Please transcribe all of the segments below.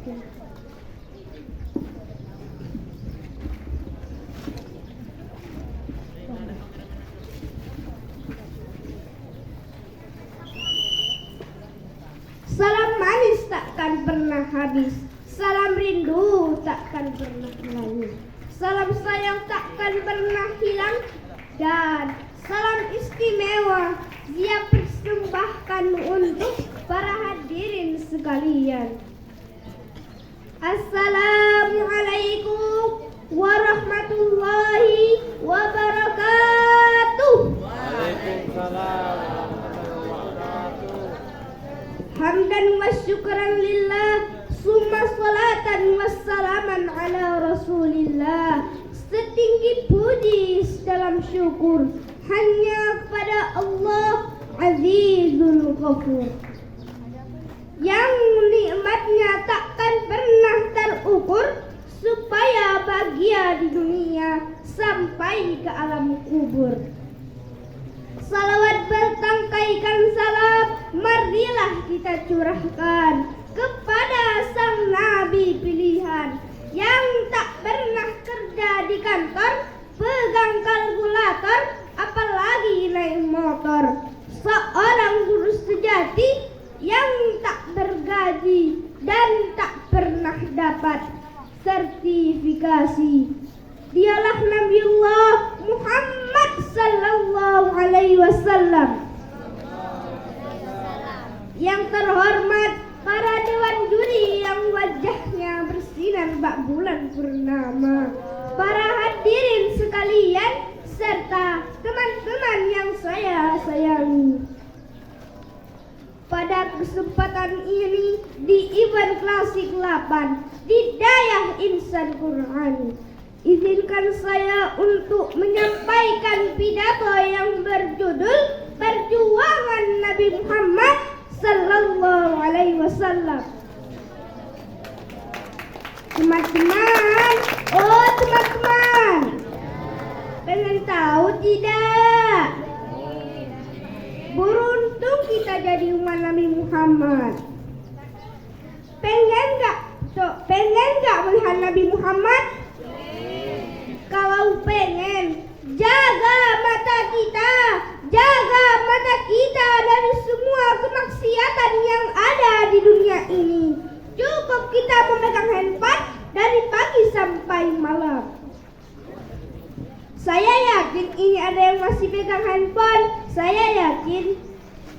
Salam manis takkan pernah habis, salam rindu takkan pernah layu, salam sayang takkan pernah hilang, dan salam istimewa siap persembahkan untuk para hadirin sekalian. Assalamualaikum warahmatullahi wabarakatuh. Waalaikumsalam. Hamdan wa syukran lillah, summa salatan wassalaman ala rasulillah. Setinggi puji dalam syukur hanya kepada Allah Azizul Ghafur, yang nikmatnya takkan pernah terukur, supaya bahagia di dunia sampai ke alam kubur. Salawat bertangkaikan salam marilah kita curahkan kepada sang nabi pilihan, yang tak pernah kerja di kantor, pegang kalkulator, apalagi naik motor. Seorang guru sejati yang tak bergaji dan tak pernah dapat sertifikasi. Dialah Nabiullah Muhammad sallallahu alaihi wasallam. Yang terhormat para dewan juri yang wajahnya bersinar bak bulan purnama, para hadirin sekalian serta teman-teman yang saya sayangi. Pada kesempatan ini di event Klasik 8 di Dayah Insan Qur'an, izinkan saya untuk menyampaikan pidato yang berjudul Perjuangan Nabi Muhammad sallallahu alaihi wasallam. Teman-teman, pengen tahu tidak? Beruntung kita jadi umat Nabi Muhammad. Pengen nggak melihat Nabi Muhammad? Kalau pengen, jaga mata kita dari semua kemaksiatan yang ada di dunia ini. Cukup kita memegang handphone dari pagi sampai malam. Saya yakin ini ada yang masih pegang handphone. Saya yakin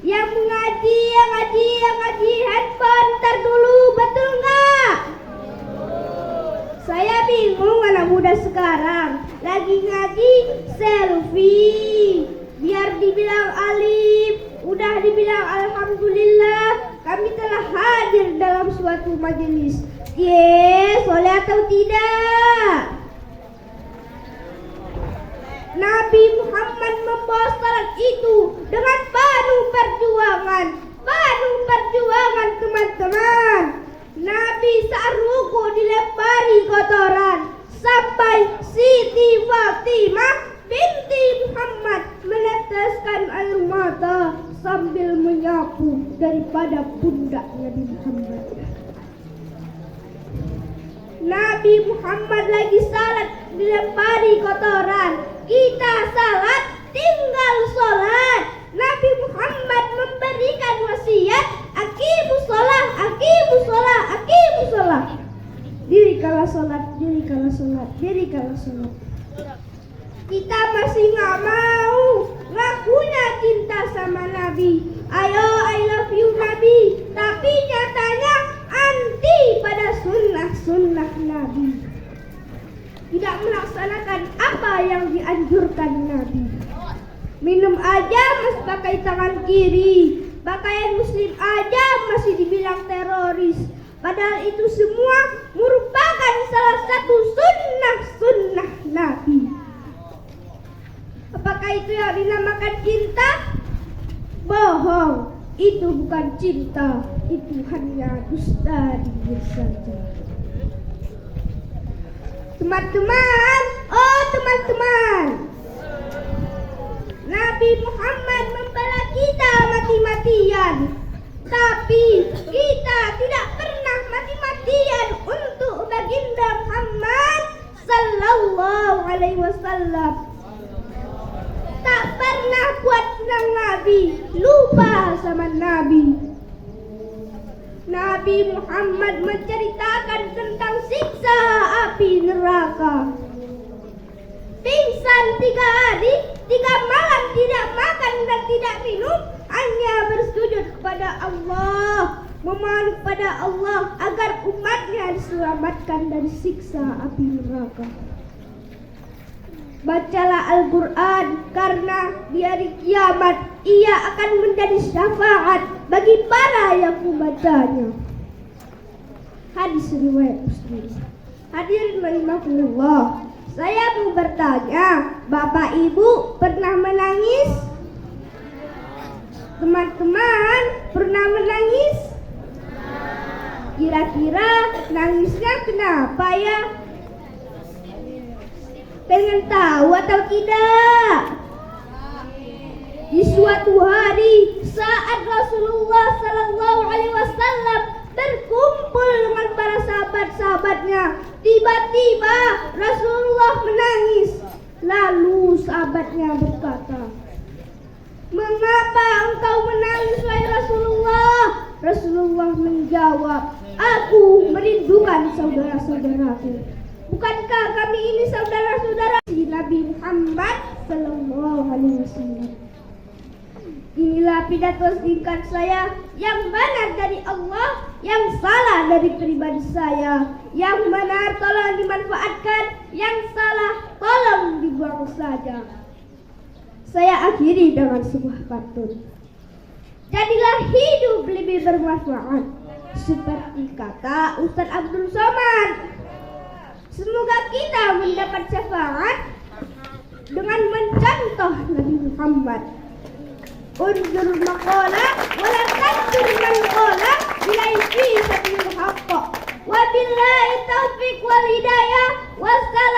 yang mengaji handphone ntar dulu, betul nggak? Saya bingung anak muda sekarang lagi ngaji selfie, biar dibilang alim, udah dibilang alhamdulillah kami telah hadir dalam suatu majelis. Soleh atau tidak? Nabi Muhammad membawa salat itu dengan penuh perjuangan teman-teman. Nabi saat ruku dilempari kotoran, sampai Siti Fatimah binti Muhammad meneteskan air mata sambil menyapu daripada pundak Nabi Muhammad. Nabi Muhammad lagi salat dilempari kotoran, kita salat tinggal sholat. Nabi Muhammad memberikan wasiat, aqimus sholat. Dirikanlah sholat. Kita masih nggak mau ngakunya cinta sama Nabi. Ayo, I love you Nabi, tapi nyatanya anti pada sunnah Nabi. Tidak melaksanakan apa yang dianjurkan Nabi. Minum aja masih pakai tangan kiri, pakaian muslim aja masih dibilang teroris. Padahal itu semua merupakan salah satu sunnah Nabi. Apakah itu yang dinamakan cinta? Bohong, itu bukan cinta, itu hanya dusta diri saja. Teman-teman, Nabi Muhammad membela kita mati-matian, tapi kita tidak pernah mati-matian wasallam. Tak pernah buat senang Nabi, lupa sama Nabi. Nabi Muhammad menceritakan tentang siksa api neraka. Pingsan 3 hari, 3 malam tidak makan dan tidak minum, hanya bersujud kepada Allah, memohon kepada Allah agar umatnya diselamatkan dari siksa api neraka. Bacalah Al-Quran, karena di hari kiamat ia akan menjadi syafaat bagi para yang membacanya. Hadis riwayat Muslim. Hadirin rahimakumullah, saya mau bertanya, Bapak Ibu pernah menangis? Teman-teman pernah menangis? Kira-kira nangisnya kenapa ya? Pengen tahu atau tidak? Di suatu hari saat Rasulullah Sallallahu Alaihi Wasallam berkumpul dengan para sahabat-sahabatnya, tiba-tiba Rasulullah menangis. Lalu sahabatnya berkata, "Mengapa engkau menangis, wahai Rasulullah?" Rasulullah menjawab, "Aku merindukan saudara-saudaraku." Bukankah kami ini saudara-saudara Nabi Muhammad Sallallahu Alaihi Wasallam? Inilah pidato singkat saya, yang benar dari Allah, yang salah dari pribadi saya. Yang benar tolong dimanfaatkan, yang salah tolong dibuang saja. Saya akhiri dengan sebuah pantun. Jadilah hidup lebih bermanfaat, seperti kata Ustaz Abdul Somad. Semoga kita mendapat syafaat dengan mencontoh Nabi Muhammad. Undur maqala wala tandur man qala bilaifi sabil haqq. Wabillahi taufiq wal hidayah. Wassalam.